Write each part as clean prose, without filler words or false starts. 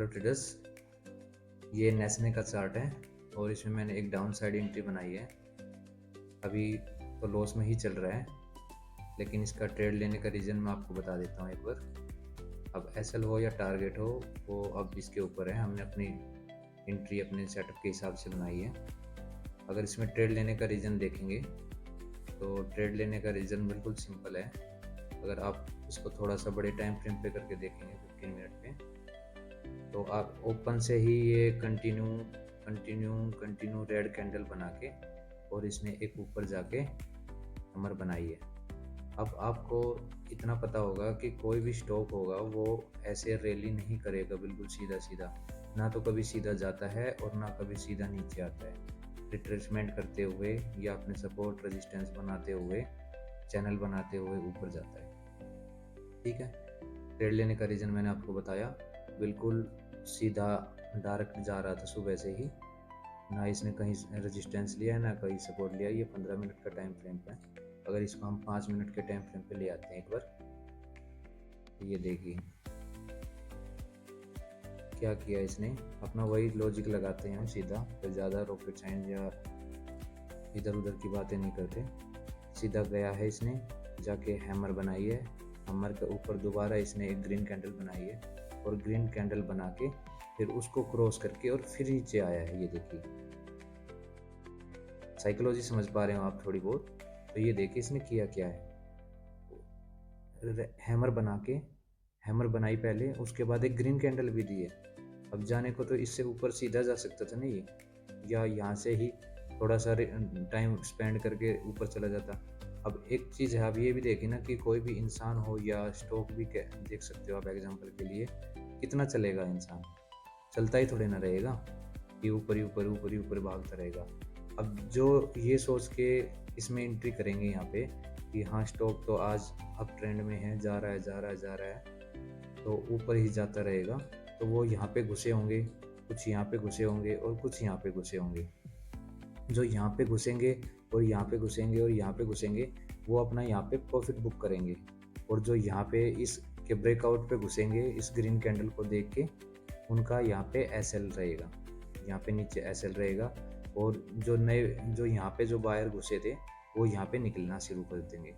Hello traders, ये Nestle का chart है और इसमें मैंने एक डाउन साइड एंट्री बनाई है। अभी तो लॉस में ही चल रहा है, लेकिन इसका ट्रेड लेने का रीज़न मैं आपको बता देता हूँ एक बार। अब एसएल हो या टारगेट हो, वो अब इसके ऊपर है। हमने अपनी एंट्री अपने सेटअप के हिसाब से बनाई है। अगर इसमें ट्रेड लेने का रीज़न देखेंगे तो ट्रेड लेने का रीज़न बिल्कुल सिंपल है। अगर आप इसको थोड़ा सा बड़े टाइम फ्रेम पे करके देखेंगे 15 मिनट पे, तो आप ओपन से ही ये कंटिन्यू रेड कैंडल बना के और इसने एक ऊपर जाके हमर बनाई है। अब आपको इतना पता होगा कि कोई भी स्टॉक होगा वो ऐसे रैली नहीं करेगा बिल्कुल सीधा सीधा, ना तो कभी सीधा जाता है और ना कभी सीधा नीचे आता है। रिट्रेसमेंट करते हुए या अपने सपोर्ट रेजिस्टेंस बनाते हुए, चैनल बनाते हुए ऊपर जाता है। ठीक है, ट्रेड लेने का रीज़न मैंने आपको बताया। बिल्कुल सीधा डायरेक्ट जा रहा था सुबह से ही, ना इसने कहीं रेजिस्टेंस लिया है ना कहीं सपोर्ट लिया। ये 15 मिनट का टाइम फ्रेम पे। अगर इसको हम 5 मिनट के टाइम फ्रेम पे ले आते हैं एक बार, तो ये देखिए क्या किया इसने। अपना वही लॉजिक लगाते हैं हम सीधा, तो ज़्यादा रॉकेट साइंस या इधर उधर की बातें नहीं करते। सीधा गया है इसने, जाके हैमर बनाई है। हैमर के ऊपर दोबारा इसने एक ग्रीन कैंडल बनाई है और ग्रीन कैंडल बना के फिर उसको क्रॉस करके और फिर नीचे आया है। ये देखिए, साइकोलॉजी समझ पा रहे हो आप थोड़ी बहुत? तो ये देखिए इसने किया क्या है। हैमर बना के, हैमर बनाई पहले, उसके बाद एक ग्रीन कैंडल भी दी है। अब जाने को तो इससे ऊपर सीधा जा सकता था ना ये, या यहाँ से ही थोड़ा सा टाइम स्पेंड करके ऊपर चला जाता। अब एक चीज़ है, आप ये भी देखिए ना कि कोई भी इंसान हो या स्टॉक भी देख सकते हो आप एग्जांपल के लिए, कितना चलेगा इंसान? चलता ही थोड़े ना रहेगा कि ऊपर ही ऊपर ऊपर ही ऊपर भागता रहेगा। अब जो ये सोच के इसमें एंट्री करेंगे यहाँ पे कि हाँ स्टॉक तो आज अप ट्रेंड में है, जा रहा है तो ऊपर ही जाता रहेगा, तो वो यहाँ पे घुसे होंगे, कुछ यहाँ पे घुसे होंगे और कुछ यहाँ पे घुसे होंगे। जो यहाँ पे घुसेंगे और यहाँ पे घुसेंगे और यहाँ पे घुसेंगे, वो अपना यहाँ पे प्रॉफिट बुक करेंगे। और जो यहाँ पे इस के ब्रेकआउट पे घुसेंगे इस ग्रीन कैंडल को देख के, उनका यहाँ पे एसएल रहेगा, यहाँ पे नीचे एसएल रहेगा। और जो यहाँ पे जो बायर घुसे थे वो यहाँ पे निकलना शुरू कर देंगे,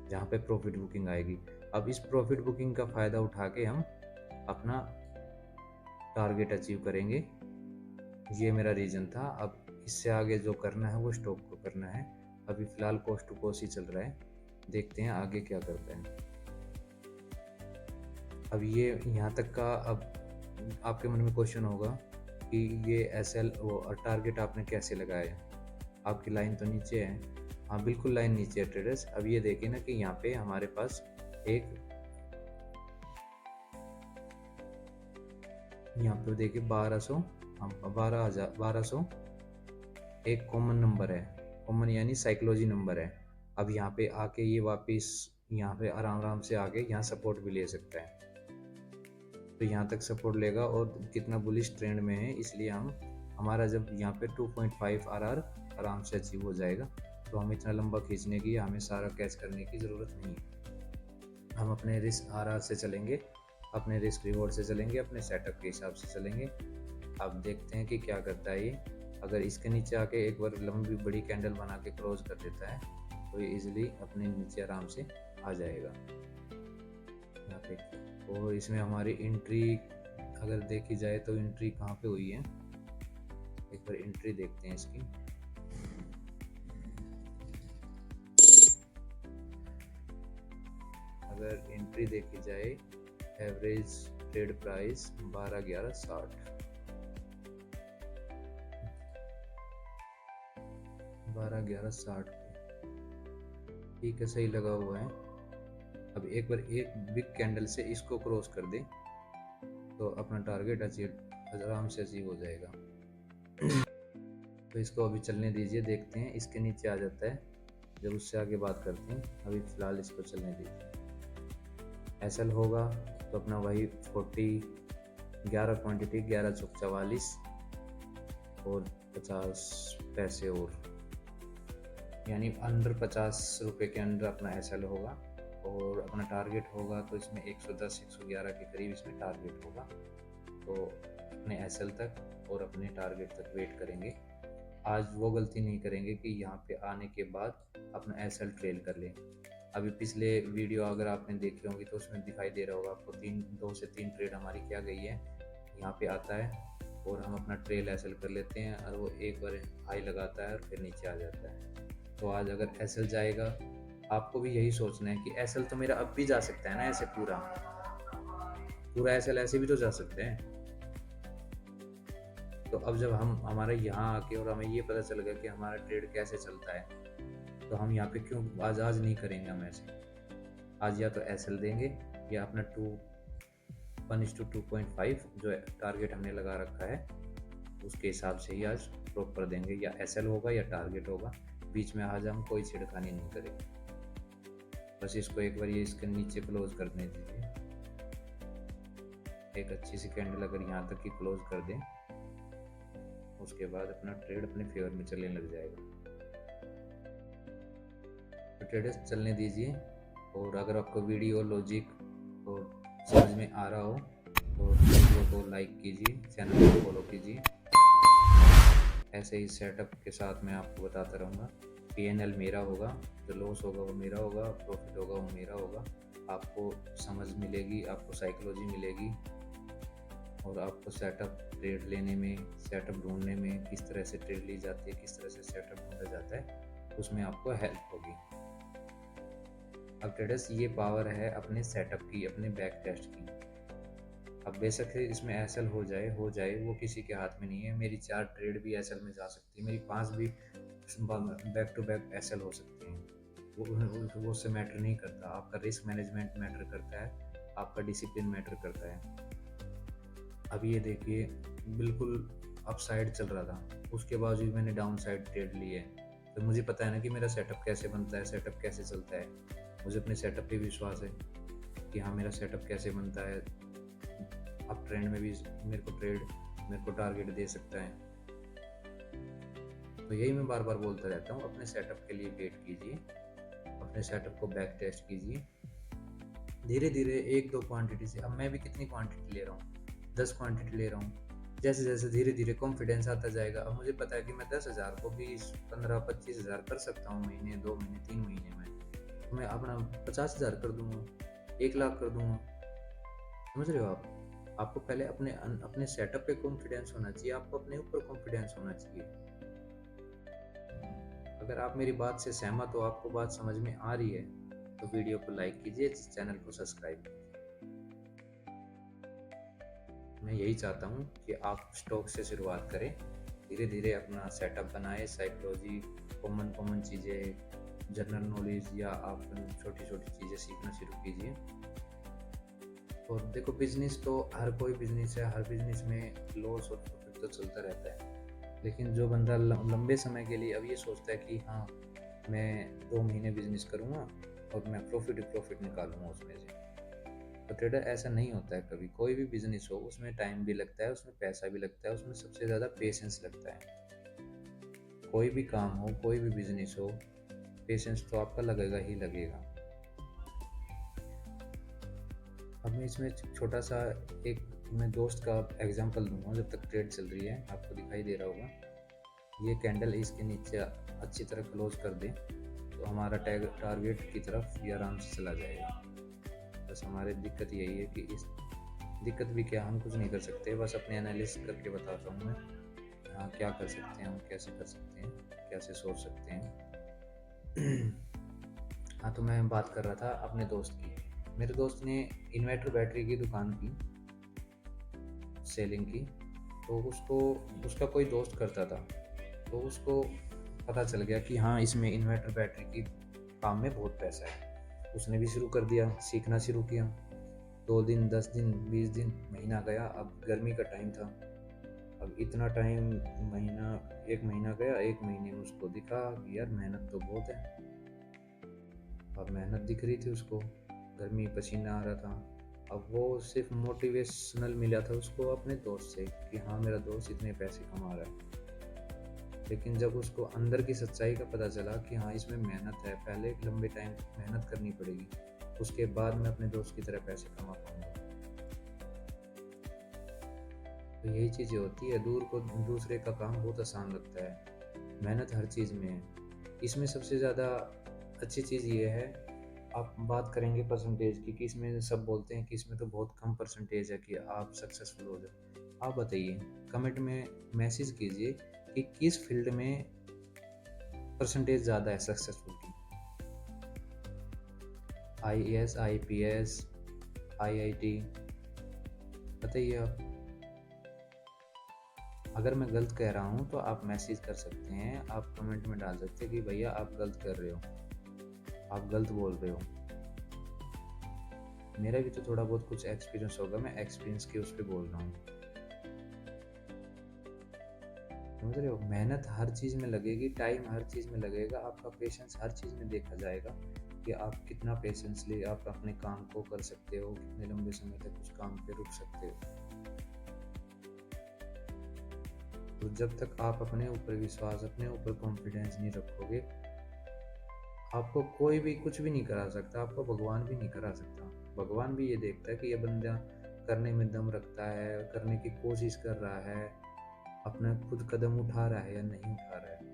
जहाँ पे प्रॉफिट बुकिंग आएगी। अब इस प्रॉफिट बुकिंग का फ़ायदा उठा के हम अपना टारगेट अचीव करेंगे। ये मेरा रीज़न था। अब इससे आगे जो करना है वो स्टॉक को करना है। अभी फ़िलहाल कोस्ट टू कोस्ट ही चल रहा है, देखते हैं आगे क्या करता है। अब ये यहाँ तक का, अब आपके मन में क्वेश्चन होगा कि ये एसएल और टारगेट आपने कैसे लगाया? आपकी लाइन तो नीचे है। हाँ बिल्कुल लाइन नीचे है ट्रेडर्स। अब ये देखिए ना कि यहाँ पे हमारे पास एक, यहाँ पे देखिए 1200, हाँ 1200 एक कॉमन नंबर है। कॉमन यानी साइकोलॉजी नंबर है। अब यहाँ पे आके ये वापस यहाँ पे आराम से आके यहाँ सपोर्ट भी ले सकता है, तो यहाँ तक सपोर्ट लेगा और कितना बुलिश ट्रेंड में है, इसलिए हमारा जब यहाँ पे 2.5 आरआर आराम से अचीव हो जाएगा, तो हम इतना लंबा खींचने की, हमें सारा कैच करने की ज़रूरत नहीं है। हम अपने रिस्क आरआर से चलेंगे, अपने रिस्क रिवॉर्ड से चलेंगे, अपने सेटअप के हिसाब से चलेंगे। अब देखते हैं कि क्या करता है ये। अगर इसके नीचे आके एक बार लंबी बड़ी कैंडल बना के क्लोज कर देता है, तो ये इजीली अपने नीचे आराम से आ जाएगा यहाँ पे। और इसमें हमारी एंट्री अगर देखी जाए तो एंट्री कहाँ पे हुई है, एक बार एंट्री देखते हैं इसकी। अगर एंट्री देखी जाए, एवरेज ट्रेड प्राइस 12.1160, 12.1160 ठीक है, सही लगा हुआ है। अब एक बार एक बिग कैंडल से इसको क्रॉस कर दे तो अपना टारगेट आराम से अचीव हो जाएगा। तो इसको अभी चलने दीजिए, देखते हैं इसके नीचे आ जाता है, जब उससे आगे बात करते हैं। अभी फ़िलहाल इसको चलने दीजिए। एसएल होगा तो अपना वही 11 क्वांटिटी 11 चौक 44 और 50 पैसे, और यानी अंडर 50 रुपये के अंदर अपना एसएल होगा। और अपना टारगेट होगा तो इसमें 110 111 के करीब इसमें टारगेट होगा। तो अपने एसएल तक और अपने टारगेट तक वेट करेंगे। आज वो गलती नहीं करेंगे कि यहाँ पे आने के बाद अपना एसएल ट्रेल कर लें। अभी पिछले वीडियो अगर आपने देखी होंगी तो उसमें दिखाई दे रहा होगा आपको 2 से 3 ट्रेड हमारी क्या गई है। यहाँ पे आता है और हम अपना ट्रेल एसएल कर लेते हैं और वो एक बार हाई लगाता है और फिर नीचे आ जाता है। तो आज अगर एसएल जाएगा, आपको भी यही सोचना है कि एसएल तो मेरा अब भी जा सकता है ना, ऐसे पूरा एसएल ऐसे भी तो जा सकते हैं। तो अब जब हम हमारे यहाँ आके और हमें ये पता चल गया कि हमारा ट्रेड कैसे चलता है, तो हम यहाँ पे क्यों आज नहीं करेंगे। हम ऐसे आज या तो एसएल देंगे या अपना 1:2.5 जो टारगेट हमने लगा रखा है उसके हिसाब से ही आज प्रॉपर देंगे, या एसएल होगा या टारगेट होगा। बीच में आज हम कोई छिड़खानी नहीं करेंगे। बस इसको एक बार ये इसके नीचे क्लोज करने दीजिए। एक अच्छी सी कैंडल अगर यहाँ तक की क्लोज कर दें, उसके बाद अपना ट्रेड अपने फेवर में चलने लग जाएगा। तो ट्रेडर्स चलने दीजिए। और अगर आपको वीडियो लॉजिक और समझ में आ रहा हो तो वीडियो को लाइक कीजिए, चैनल को फॉलो कीजिए। ऐसे ही सेटअप के साथ मैं आपको बताता रहूँगा। पीएनएल मेरा होगा, जो लॉस होगा वो मेरा होगा, प्रॉफिट होगा वो मेरा होगा। आपको समझ मिलेगी, आपको साइकोलॉजी मिलेगी और आपको सेटअप ट्रेड लेने में, सेटअप ढूंढने में, किस तरह से ट्रेड ली जाती है, किस तरह से सेटअप ढूंढा जाता है, उसमें आपको हेल्प होगी। अब ट्रेडर्स ये पावर है अपने सेटअप की, अपने बैक टेस्ट की। अब बेशक है इसमें एसएल हो जाए वो किसी के हाथ में नहीं है। मेरी 4 ट्रेड भी एसएल में जा सकती है, मेरी 5 भी बैक टू बैक एसएल हो सकती हैं। वो उससे मैटर नहीं करता। आपका रिस्क मैनेजमेंट मैटर करता है, आपका डिसिप्लिन मैटर करता है। अब ये देखिए बिल्कुल अप साइड चल रहा था, उसके बावजूद मैंने डाउन साइड ट्रेड ली है। तो मुझे पता है ना कि मेरा सेटअप कैसे बनता है, सेटअप कैसे चलता है। मुझे अपने सेटअप पे विश्वास है कि हाँ मेरा सेटअप कैसे बनता है। अब ट्रेंड में भी मेरे को टारगेट दे सकता है। तो यही मैं बार बार बोलता रहता हूँ, अपने सेटअप के लिए वेट कीजिए, अपने सेटअप को बैक टेस्ट कीजिए। धीरे धीरे 1-2 क्वांटिटी से, अब मैं भी कितनी क्वांटिटी ले रहा हूँ, 10 क्वांटिटी ले रहा हूँ। जैसे जैसे धीरे धीरे कॉन्फिडेंस आता जाएगा, अब मुझे पता है कि मैं 10,000 को 20, 15, 25,000 कर सकता हूँ महीने, 2 महीने, 3 महीने में। मैं अपना 50,000 कर दूंगा, 1 लाख कर दूंगा। समझ रहे हो आप? आपको पहले अपने सेटअप पे कॉन्फिडेंस होना चाहिए, आपको अपने ऊपर कॉन्फिडेंस होना चाहिए। अगर आप मेरी बात से सहमत हो, आपको बात समझ में आ रही है, तो वीडियो को लाइक कीजिए, चैनल को सब्सक्राइब कीजिए। मैं यही चाहता हूँ कि आप स्टॉक से शुरुआत करें, धीरे धीरे अपना सेटअप बनाए, साइकोलॉजी, कॉमन चीज़ें, जनरल नॉलेज या आप छोटी छोटी चीज़ें सीखना शुरू कीजिए। और देखो बिजनेस तो हर कोई बिजनेस है, हर बिजनेस में लॉस और प्रॉफिट तो चलता रहता है। लेकिन जो बंदा लंबे समय के लिए अब ये सोचता है कि हाँ मैं 2 महीने बिजनेस करूँगा और मैं प्रॉफिट निकालूंगा उसमें से, तो ट्रेडर ऐसा नहीं होता है कभी। कोई भी बिजनेस हो उसमें टाइम भी लगता है, उसमें पैसा भी लगता है, उसमें सबसे ज़्यादा पेशेंस लगता है। कोई भी काम हो, कोई भी बिजनेस हो, पेशेंस तो आपका लगेगा ही लगेगा। अब मैं इसमें छोटा सा एक मैं दोस्त का एग्जांपल दूंगा। जब तक ट्रेड चल रही है, आपको दिखाई दे रहा होगा, ये कैंडल इसके नीचे अच्छी तरह क्लोज कर दें तो हमारा टारगेट की तरफ ये आराम से चला जाएगा। बस हमारी दिक्कत यही है कि इस दिक्कत भी क्या, हम कुछ नहीं कर सकते, बस अपने एनालिसिस करके बताता हूँ मैं हाँ क्या कर सकते हैं, हम कैसे कर सकते हैं, कैसे सोच सकते हैं। हाँ, तो मैं बात कर रहा था अपने दोस्त की। मेरे दोस्त ने इन्वर्टर बैटरी की दुकान की, सेलिंग की। तो उसका कोई दोस्त करता था, तो उसको पता चल गया कि हाँ इसमें इन्वर्टर बैटरी की काम में बहुत पैसा है। उसने भी शुरू कर दिया, सीखना शुरू किया। 2 दिन, 10 दिन, 20 दिन, महीना गया। अब गर्मी का टाइम था, अब इतना टाइम, एक महीना गया। 1 महीने में उसको दिखा कि यार मेहनत तो बहुत है। अब मेहनत दिख रही थी उसको, गर्मी, पसीना आ रहा था। अब वो सिर्फ मोटिवेशनल मिला था उसको अपने दोस्त से कि हाँ मेरा दोस्त इतने पैसे कमा रहा है। लेकिन जब उसको अंदर की सच्चाई का पता चला कि हाँ इसमें मेहनत है, पहले एक लंबे टाइम मेहनत करनी पड़ेगी, उसके बाद मैं अपने दोस्त की तरह पैसे कमा पाऊंगा। तो यही चीज़ें होती है, दूसरे का काम बहुत आसान लगता है। मेहनत हर चीज़ में है। इसमें सबसे ज़्यादा अच्छी चीज़ ये है, आप बात करेंगे परसेंटेज की कि इसमें सब बोलते हैं कि इसमें तो बहुत कम परसेंटेज है कि आप सक्सेसफुल हो जाओ। आप बताइए, कमेंट में मैसेज कीजिए कि किस फील्ड में परसेंटेज ज़्यादा है सक्सेसफुल की। IAS, IPS, IIT, बताइए आप। अगर मैं गलत कह रहा हूँ तो आप मैसेज कर सकते हैं, आप कमेंट में डाल सकते हैं कि भैया आप गलत कर रहे हो, आप गलत बोल रहे हो। मेरा भी तो थोड़ा बहुत कुछ एक्सपीरियंस होगा, मैं एक्सपीरियंस के उस पर बोल रहा हूँ। समझ रहे हो, मेहनत हर चीज़ में लगेगी, टाइम हर चीज़ में लगेगा, आपका पेशेंस हर चीज़ में देखा जाएगा कि आप कितना पेशेंसली आप अपने काम को कर सकते हो, कितने लंबे समय तक उस काम पे रुक सकते हो। तो जब तक आप अपने ऊपर विश्वास, अपने ऊपर कॉन्फिडेंस नहीं रखोगे, आपको कोई भी कुछ भी नहीं करा सकता, आपको भगवान भी नहीं करा सकता। भगवान भी ये देखता है कि ये बंदा करने में दम रखता है, करने की कोशिश कर रहा है, अपना खुद कदम उठा रहा है या नहीं उठा रहा है।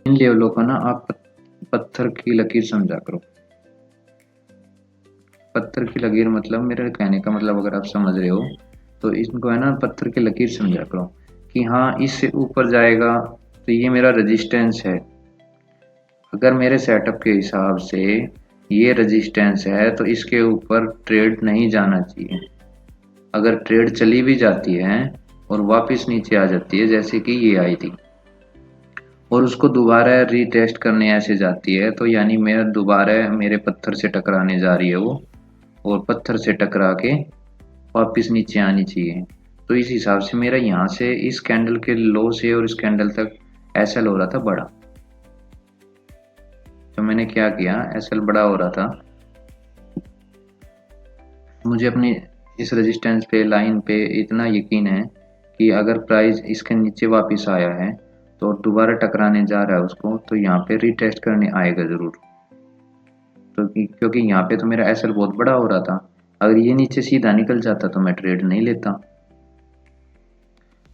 इन लेवलों को ना आप पत्थर की लकीर समझा करो। पत्थर की लकीर मतलब, मेरे कहने का मतलब अगर आप समझ रहे हो तो इनको है ना पत्थर की लकीर समझा करो कि हाँ इससे ऊपर जाएगा तो ये मेरा रेजिस्टेंस है। अगर मेरे सेटअप के हिसाब से ये रेजिस्टेंस है तो इसके ऊपर ट्रेड नहीं जाना चाहिए। अगर ट्रेड चली भी जाती है और वापस नीचे आ जाती है, जैसे कि ये आई थी, और उसको दोबारा रीटेस्ट करने ऐसे जाती है, तो यानी मेरा दोबारा मेरे पत्थर से टकराने जा रही है वो, और पत्थर से टकरा के वापस नीचे आनी चाहिए। तो इस हिसाब से मेरा यहाँ से इस कैंडल के लो से और इस कैंडल तक एसएल हो रहा था बड़ा। तो मैंने क्या किया, एसएल बड़ा हो रहा था, मुझे अपनी इस रेजिस्टेंस पे, लाइन पे इतना यकीन है कि अगर प्राइस इसके नीचे वापस आया है तो दोबारा टकराने जा रहा है उसको, तो यहाँ पे रीटेस्ट करने आएगा ज़रूर। तो क्योंकि यहाँ पे तो मेरा एसएल बहुत बड़ा हो रहा था, अगर ये नीचे सीधा निकल जाता तो मैं ट्रेड नहीं लेता।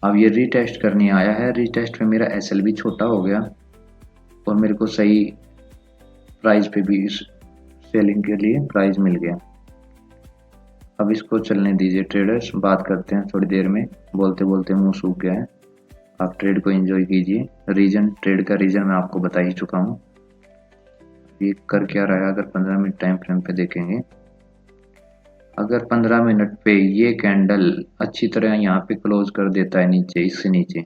अब ये रीटेस्ट करने आया है, रीटेस्ट पे मेरा एसएल भी छोटा हो गया और मेरे को सही प्राइस पे भी इस सेलिंग के लिए प्राइस मिल गया। अब इसको चलने दीजिए ट्रेडर्स, बात करते हैं थोड़ी देर में, बोलते बोलते मुंह सूख गया है। आप ट्रेड को एंजॉय कीजिए। रीजन, ट्रेड का रीजन मैं आपको बता ही चुका हूँ। ये कर क्या रहा है, अगर 15 मिनट टाइम फ्रेम पे देखेंगे, अगर 15 मिनट पे ये कैंडल अच्छी तरह यहाँ पे क्लोज कर देता है नीचे, इससे नीचे,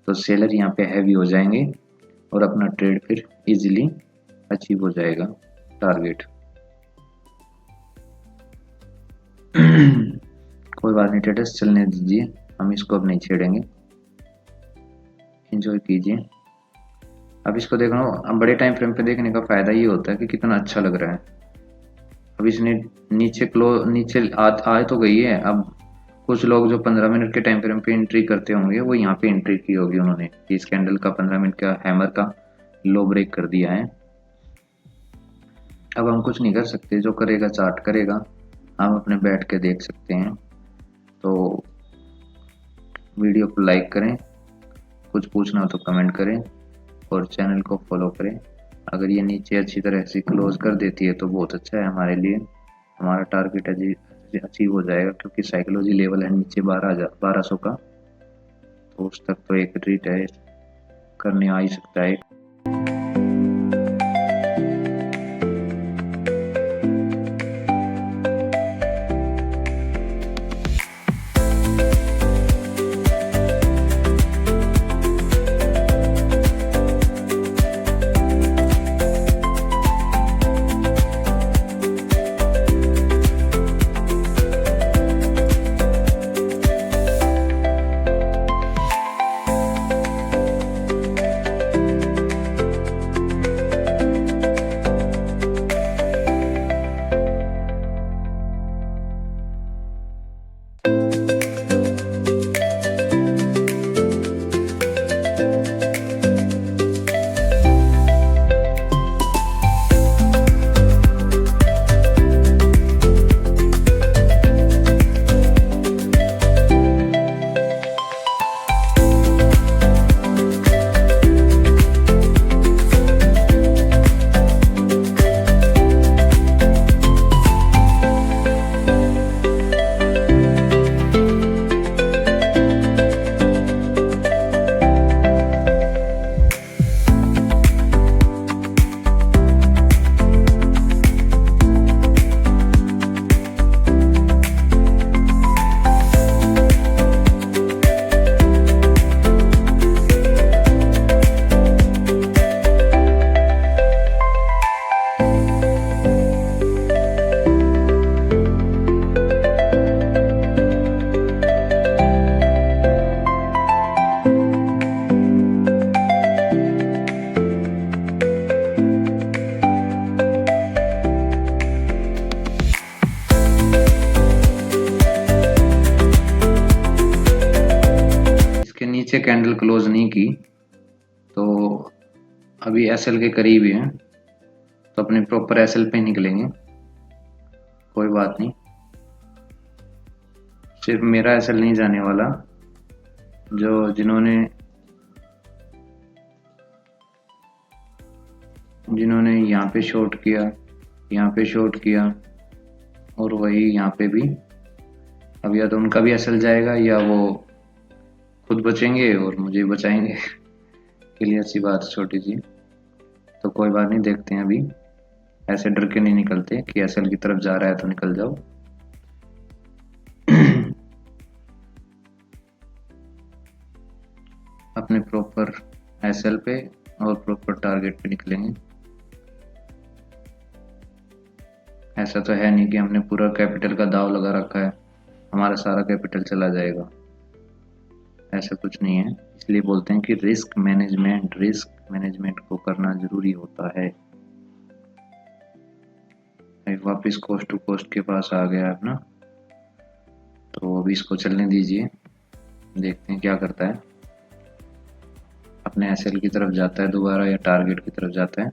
तो सेलर यहाँ पे हैवी हो जाएंगे और अपना ट्रेड फिर इजीली अचीव हो जाएगा टारगेट। कोई बात नहीं ट्रेडर्स, चलने दीजिए, हम इसको अब नहीं छेड़ेंगे, एंजॉय कीजिए। अब इसको देख रहा हूँ, अब बड़े टाइम फ्रेम पे देखने का फायदा ये होता है कि कितना अच्छा लग रहा है। अब इसने नीचे आ तो गई है। अब कुछ लोग जो 15 मिनट के टाइम फ्रेम पे एंट्री करते होंगे वो यहाँ पे एंट्री की होगी उन्होंने, इस कैंडल का 15 मिनट का हैमर का लो ब्रेक कर दिया है। अब हम कुछ नहीं कर सकते, जो करेगा चार्ट करेगा, हम अपने बैठ के देख सकते हैं। तो वीडियो को लाइक करें, कुछ पूछना हो तो कमेंट करें और चैनल को फॉलो करें। अगर ये नीचे अच्छी तरह से क्लोज कर देती है तो बहुत अच्छा है हमारे लिए, हमारा टारगेट अचीव हो जाएगा, क्योंकि साइकोलॉजी लेवल है नीचे 1200 का, तो उस तक तो एक रीटेस्ट करने आ ही सकता है। नीचे कैंडल क्लोज नहीं की, तो अभी एसएल के करीब ही है, तो अपने प्रॉपर एसएल पे निकलेंगे, कोई बात नहीं। सिर्फ मेरा एसएल नहीं जाने वाला, जो जिन्होंने यहाँ पे शॉर्ट किया, यहाँ पे शॉर्ट किया, और वही यहाँ पे भी, अब या तो उनका भी एसएल जाएगा या वो खुद बचेंगे और मुझे बचाएंगे। क्लियर सी बात छोटी सी, तो कोई बात नहीं, देखते हैं। अभी ऐसे डर के नहीं निकलते कि एसएल की तरफ जा रहा है तो निकल जाओ। अपने प्रॉपर एसएल पे और प्रॉपर टारगेट पे निकलेंगे। ऐसा तो है नहीं कि हमने पूरा कैपिटल का दाव लगा रखा है, हमारा सारा कैपिटल चला जाएगा, ऐसा कुछ नहीं है। इसलिए बोलते हैं कि रिस्क मैनेजमेंट को करना जरूरी होता है। वापस कोस्ट टू कोस्ट के पास आ गया अपना, तो अभी इसको चलने दीजिए, देखते हैं क्या करता है। अपने एसएल की तरफ जाता है दोबारा या टारगेट की तरफ जाता है।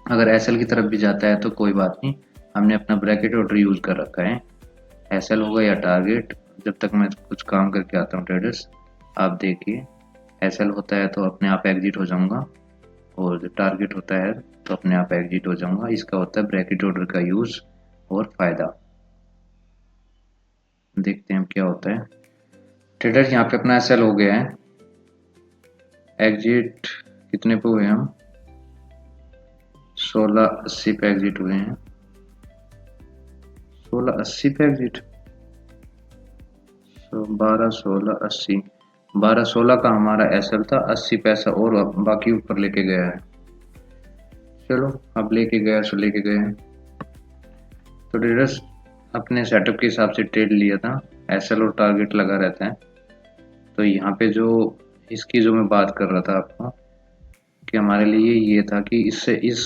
अगर एसएल की तरफ भी जाता है तो कोई बात नहीं, हमने अपना ब्रैकेट ऑर्डर यूज कर रखा है। एसएल होगा या टारगेट, जब तक मैं कुछ काम करके आता हूँ ट्रेडर्स, आप देखिए। एसएल होता है तो अपने आप एग्जिट हो जाऊंगा, और जब टारगेट होता है तो अपने आप एग्जिट हो जाऊंगा। इसका होता है ब्रैकेट ऑर्डर का यूज और फायदा। देखते हैं क्या होता है। ट्रेडर्स यहाँ पे अपना एसएल हो गया है, एग्जिट कितने पे हुए हम, 1680 पे एग्जिट हुए हैं। 1680 पे एग्जिट, 12 16 80, 12 16 का हमारा एसएल था, 80 पैसा और बाकी ऊपर लेके गया है। चलो अब लेके गया सो लेके गए। तो ट्रेडर्स अपने सेटअप के हिसाब से ट्रेड लिया था, एसएल और टारगेट लगा रहता है। तो यहाँ पे जो इसकी जो मैं बात कर रहा था आपको, कि हमारे लिए ये था कि इससे इस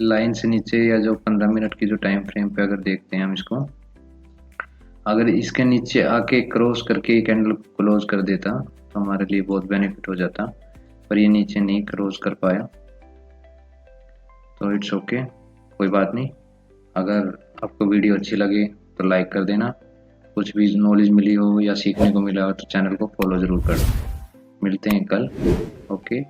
लाइन से नीचे, या जो 15 मिनट की जो टाइम फ्रेम पे अगर देखते हैं हम इसको, अगर इसके नीचे आके क्रॉस करके कैंडल क्लोज कर देता तो हमारे लिए बहुत बेनिफिट हो जाता, पर ये नीचे नहीं क्रॉस कर पाया, तो इट्स ओके, कोई बात नहीं। अगर आपको वीडियो अच्छी लगे तो लाइक कर देना, कुछ भी नॉलेज मिली हो या सीखने को मिला हो तो चैनल को फॉलो ज़रूर कर। मिलते हैं कल, ओके।